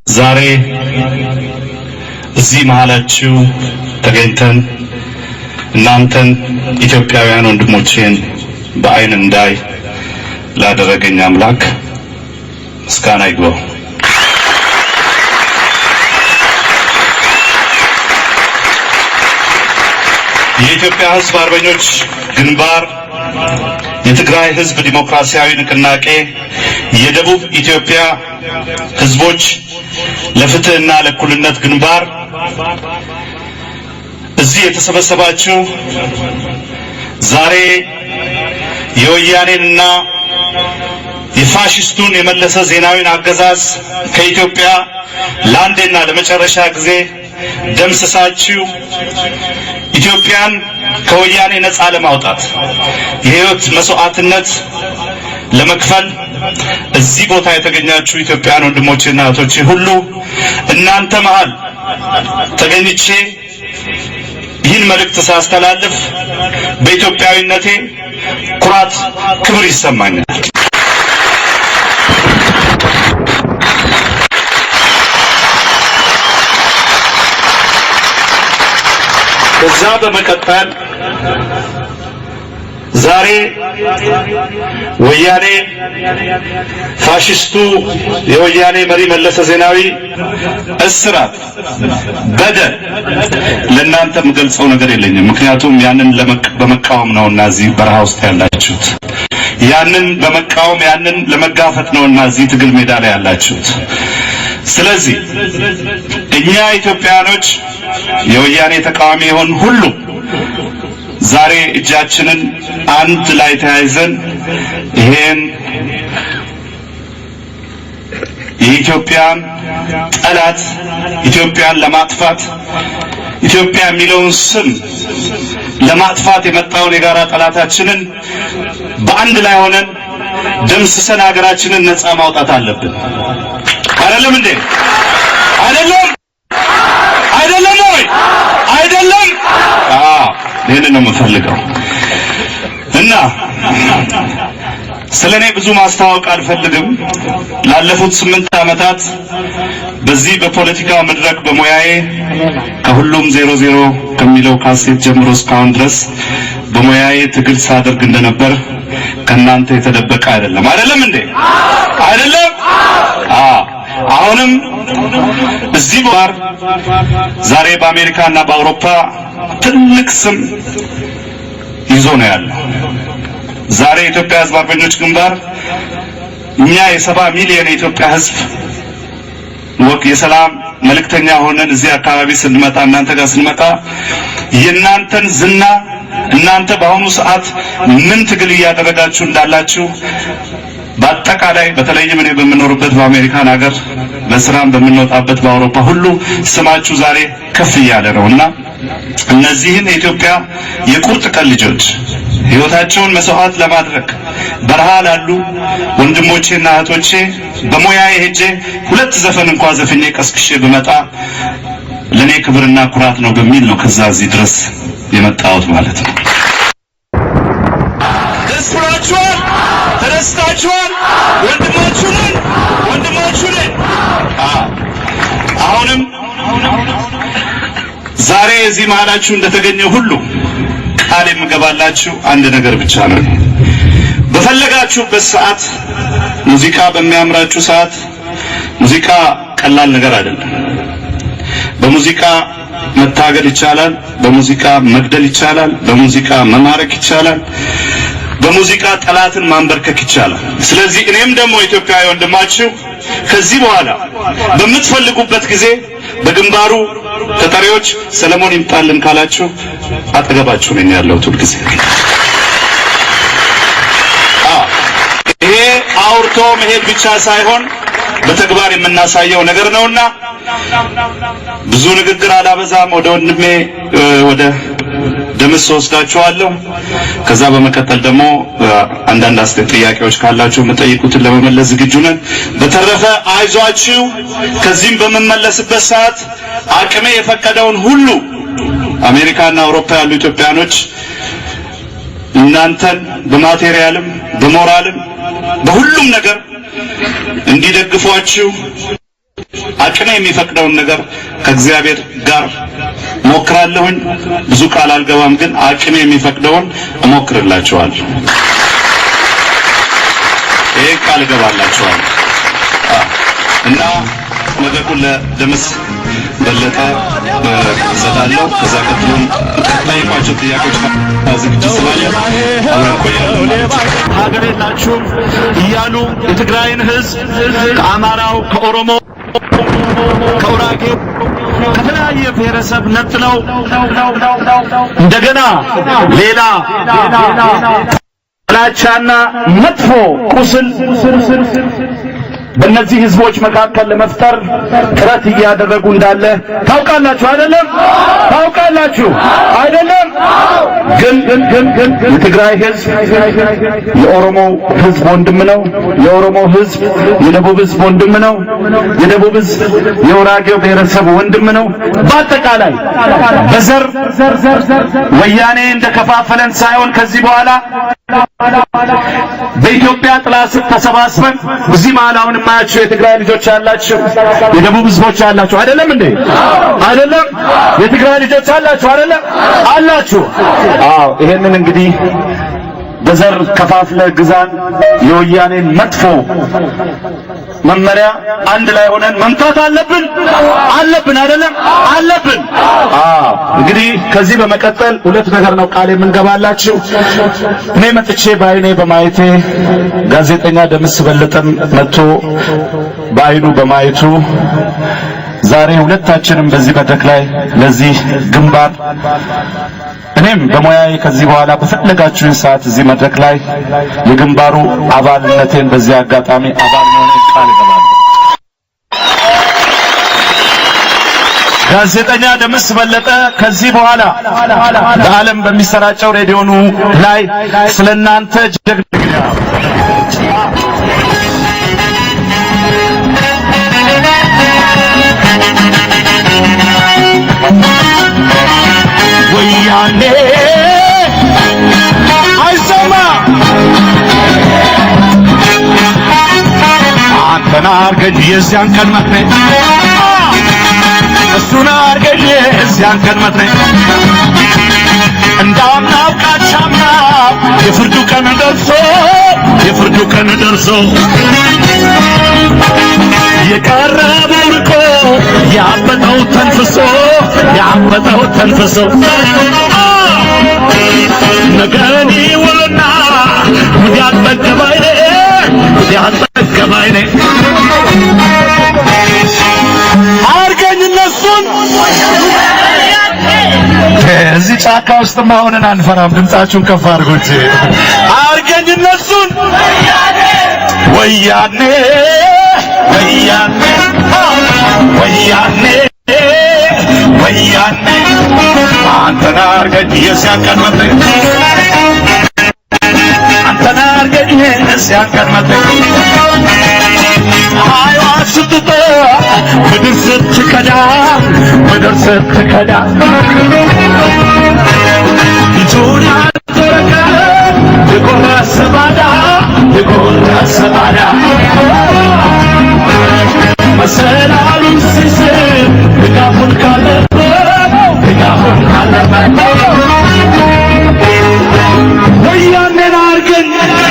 ዛሬ እዚህ መሃላችሁ ተገኝተን እናንተን ኢትዮጵያውያን ወንድሞቼን በአይን እንዳይ ላደረገኝ አምላክ ምስጋና ይግባው። የኢትዮጵያ ሕዝብ አርበኞች ግንባር፣ የትግራይ ሕዝብ ዲሞክራሲያዊ ንቅናቄ፣ የደቡብ ኢትዮጵያ ሕዝቦች ለፍትህና ለእኩልነት ግንባር እዚህ የተሰበሰባችሁ ዛሬ የወያኔንና የፋሽስቱን የመለሰ ዜናዊን አገዛዝ ከኢትዮጵያ ለአንዴና ለመጨረሻ ጊዜ ደምስሳችሁ ኢትዮጵያን ከወያኔ ነፃ ለማውጣት የህይወት መስዋዕትነት ለመክፈል እዚህ ቦታ የተገኛችሁ ኢትዮጵያውያን ወንድሞቼና እህቶቼ ሁሉ እናንተ መሃል ተገኝቼ ይህን መልእክት ሳስተላልፍ በኢትዮጵያዊነቴ ኩራት፣ ክብር ይሰማኛል። ከዛ በመቀጠል ዛሬ ወያኔ ፋሽስቱ የወያኔ መሪ መለሰ ዜናዊ እስራት፣ በደል ለእናንተ የምገልጸው ነገር የለኝም። ምክንያቱም ያንን በመቃወም ነውና እዚህ በረሃ ውስጥ ያላችሁት፣ ያንን በመቃወም ያንን ለመጋፈጥ ነውና እዚህ ትግል ሜዳ ላይ ያላችሁት። ስለዚህ እኛ ኢትዮጵያኖች የወያኔ ተቃዋሚ የሆን ሁሉ ዛሬ እጃችንን አንድ ላይ ተያይዘን ይሄን የኢትዮጵያን ጠላት ኢትዮጵያን ለማጥፋት ኢትዮጵያ የሚለውን ስም ለማጥፋት የመጣውን የጋራ ጠላታችንን በአንድ ላይ ሆነን ደምስሰን ሀገራችንን ነፃ ማውጣት አለብን። አይደለም እንዴ? አይደለም ወይ? አይደለም? ይሄንን ነው የምፈልገው። እና ስለኔ ብዙ ማስተዋወቅ አልፈልግም። ላለፉት 8 ዓመታት በዚህ በፖለቲካ መድረክ በሙያዬ ከሁሉም 00 ከሚለው ካሴት ጀምሮ እስካሁን ድረስ በሙያዬ ትግል ሳደርግ እንደነበር ከናንተ የተደበቀ አይደለም። አይደለም እንዴ? አይደለም? አሁንም እዚህ ባር ዛሬ በአሜሪካና በአውሮፓ ትልቅ ስም ይዞ ነው ያለው። ዛሬ የኢትዮጵያ ሕዝብ አርበኞች ግንባር እኛ የ70 ሚሊዮን የኢትዮጵያ ሕዝብ የሰላም መልእክተኛ ሆነን እዚህ አካባቢ ስንመጣ እናንተ ጋር ስንመጣ የእናንተን ዝና እናንተ በአሁኑ ሰዓት ምን ትግል እያደረጋችሁ እንዳላችሁ በአጠቃላይ በተለይም እኔ በምኖርበት በአሜሪካን ሀገር በስራም በምንወጣበት በአውሮፓ ሁሉ ስማችሁ ዛሬ ከፍ እያለ ነውና እነዚህን የኢትዮጵያ የቁርጥ ቀን ልጆች ሕይወታቸውን መስዋዕት ለማድረግ በረሃ ላሉ ወንድሞቼና እህቶቼ በሙያዬ ሄጄ 2 ዘፈን እንኳን ዘፍኜ ቀስቅሼ ብመጣ ለኔ ክብርና ኩራት ነው በሚል ነው ከዛ እዚህ ድረስ የመጣሁት ማለት ነው። ተነስታችኋል? ወንድሞቹን አሁንም ዛሬ እዚህ መሃላችሁ እንደተገኘ ሁሉ ቃል የምገባላችሁ አንድ ነገር ብቻ ነው። በፈለጋችሁበት ሰዓት ሙዚቃ በሚያምራችሁ ሰዓት ሙዚቃ ቀላል ነገር አይደለም። በሙዚቃ መታገል ይቻላል፣ በሙዚቃ መግደል ይቻላል፣ በሙዚቃ መማረክ ይቻላል፣ በሙዚቃ ጠላትን ማንበርከክ ይቻላል። ስለዚህ እኔም ደግሞ ኢትዮጵያዊ ወንድማችሁ ከዚህ በኋላ በምትፈልጉበት ጊዜ በግንባሩ ተጠሪዎች ሰለሞን ይምጣልን ካላችሁ አጠገባችሁ ነኝ ያለሁት ሁልጊዜ። ይሄ አውርቶ መሄድ ብቻ ሳይሆን በተግባር የምናሳየው ነገር ነውና ብዙ ንግግር አላበዛም። ወደ ወንድሜ ወደ ደምስ ወስዳችኋለሁ። ከዛ በመቀጠል ደግሞ አንዳንድ ጥያቄዎች ካላችሁ የምጠይቁትን ለመመለስ ዝግጁ ነን። በተረፈ አይዟችሁ። ከዚህም በመመለስበት ሰዓት አቅሜ የፈቀደውን ሁሉ አሜሪካና አውሮፓ ያሉ ኢትዮጵያኖች እናንተን በማቴሪያልም በሞራልም በሁሉም ነገር እንዲደግፏችሁ አቅሜ የሚፈቅደውን ነገር ከእግዚአብሔር ጋር ሞክራለሁኝ። ብዙ ቃል አልገባም፣ ግን አቅሜ የሚፈቅደውን እሞክርላችኋለሁ። ይሄ ቃል እገባላችኋለሁ እና መድረኩን ለደምስ በለጠ እሰጣለሁ። ከዛ ቀጥሎም ጠይቋቸው ጥያቄዎች ዝግጅት ስላለ አብረን ቆያለን። ሀገር የላችሁም እያሉ የትግራይን ህዝብ ከአማራው፣ ከኦሮሞ፣ ከውራጌ ከተለያየ ብሔረሰብ ነጥለው እንደገና ሌላ ጥላቻና መጥፎ ቁስል በእነዚህ ህዝቦች መካከል ለመፍጠር ጥረት እያደረጉ እንዳለ ታውቃላችሁ አይደለም? ታውቃላችሁ አይደለም? ግን የትግራይ ህዝብ የኦሮሞ ህዝብ ወንድም ነው። የኦሮሞ ህዝብ የደቡብ ህዝብ ወንድም ነው። የደቡብ ህዝብ የውራጌው ብሔረሰብ ወንድም ነው። በአጠቃላይ በዘር ወያኔ እንደከፋፈለን ሳይሆን ከዚህ በኋላ በኢትዮጵያ ጥላ ስር ተሰባስበን እዚህ መሀላውን ማያችሁ የትግራይ ልጆች ያላችሁ የደቡብ ህዝቦች ያላችሁ አይደለም እንዴ? አይደለም? የትግራይ ልጆች ያላችሁ አይደለም? አላችሁ። አዎ፣ ይሄንን እንግዲህ በዘር ከፋፍለ ግዛን የወያኔን መጥፎ መመሪያ አንድ ላይ ሆነን መምታት አለብን አይደለም? አለብን። አዎ፣ እንግዲህ ከዚህ በመቀጠል ሁለት ነገር ነው ቃል የምንገባላችሁ። እኔ መጥቼ በአይኔ በማየቴ ጋዜጠኛ ደምስ በለጠም መጥቶ በአይኑ በማየቱ ዛሬ ሁለታችንም በዚህ መድረክ ላይ ለዚህ ግንባር እኔም በሙያዬ ከዚህ በኋላ በፈለጋችሁኝ ሰዓት እዚህ መድረክ ላይ የግንባሩ አባልነቴን በዚህ አጋጣሚ አባል መሆኔን ቃል እገባለሁ። ጋዜጠኛ ደምስ በለጠ ከዚህ በኋላ በዓለም በሚሰራጨው ሬዲዮኑ ላይ ስለናንተ ጀግና ወያኔ አይሰማ አንተን አርገኝ የዚያን ቀን መትነኝ እሱን አርገኝ የዚያን ቀን መትነኝ እንዳምናው ቃቻምና የፍርዱ ቀን ደርሶ የቀረበው ርቆ ያበጠው ተንፍሶ ነገኒ ወልና ጉድ ያጠገባይኔ አርገኝ እነሱን እዚህ ጫካ ውስጥማ ሆነን አንፈራም። ድምጻችሁን ከፍ አድርጉት። አርገኝ እነሱን ወያኔ አንተን አርገኝ የዚያን ቀን መትነኝ አይዋሽ ስትጠ ምድር ስትከዳ ልጁን ያልተረከ የጎረሰ ባዳ መሰላሉን ሲስብ ድጋፉን ካለበት ወያኔን አርገን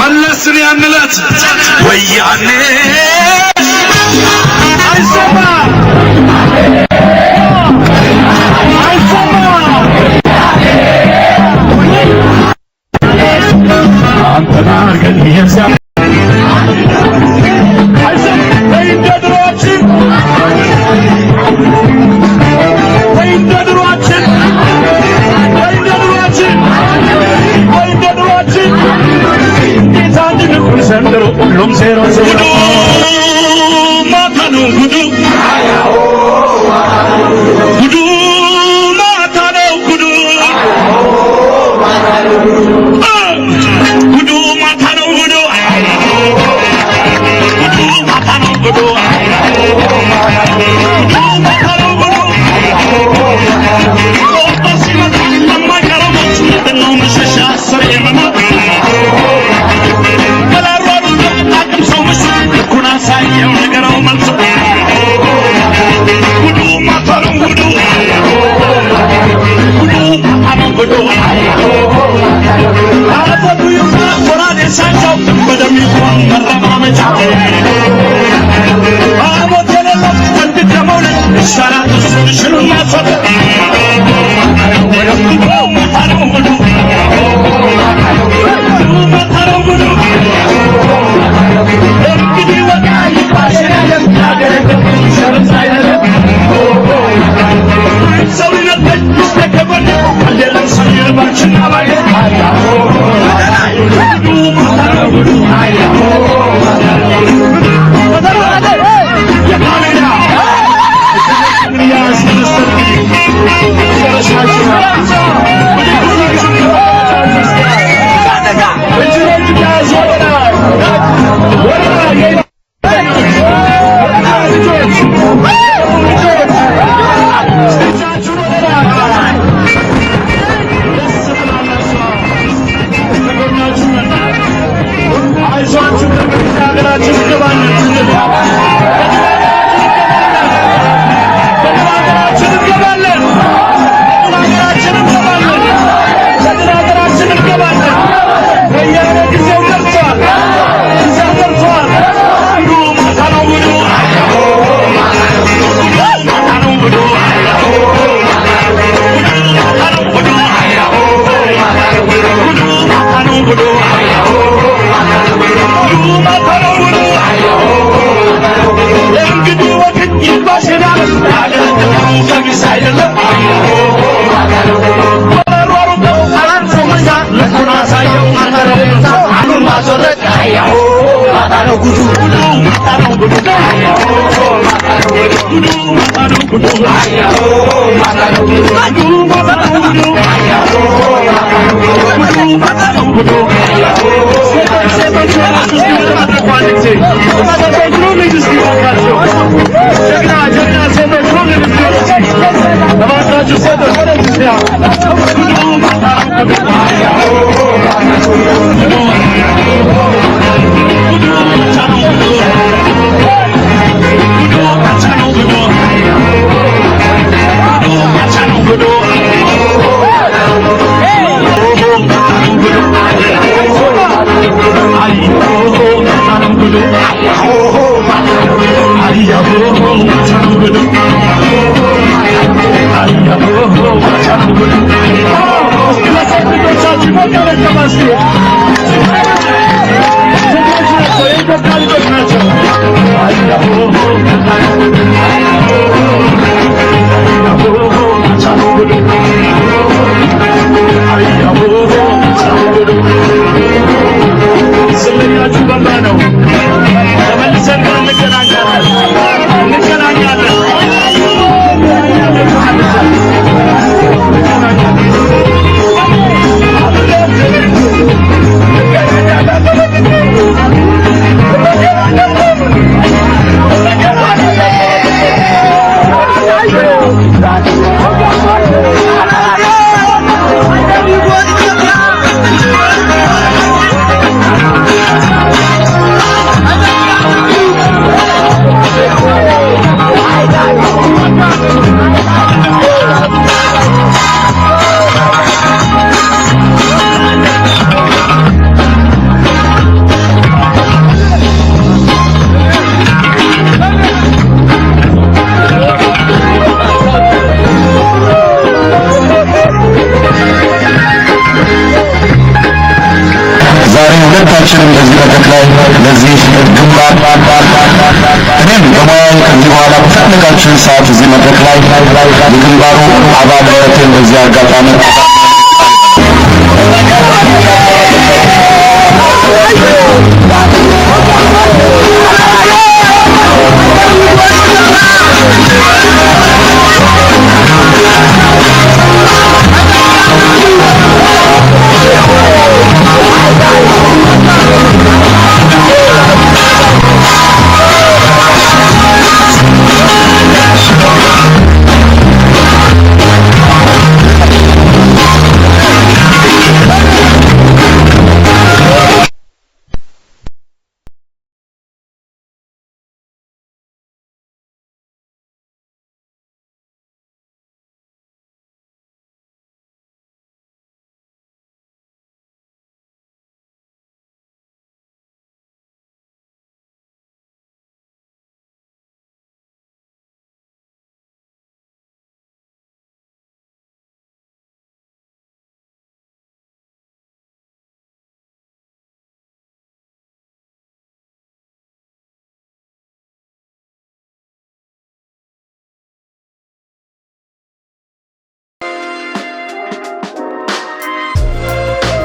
መለስን ያንለት ወያኔ አይሰማ አንተን አርገን የዚያ ጉዱ ማታ ነው ጉዱ ማታ ነው ጉዱ ሁላችንም በዚህ በተክላይ ለዚህ ግንባር እኔም በሙያዬ ከዚህ በኋላ በፈለጋችሁን ሰዓት እዚህ መድረክ ላይ የግንባሩ አባልነቴን በዚህ አጋጣሚ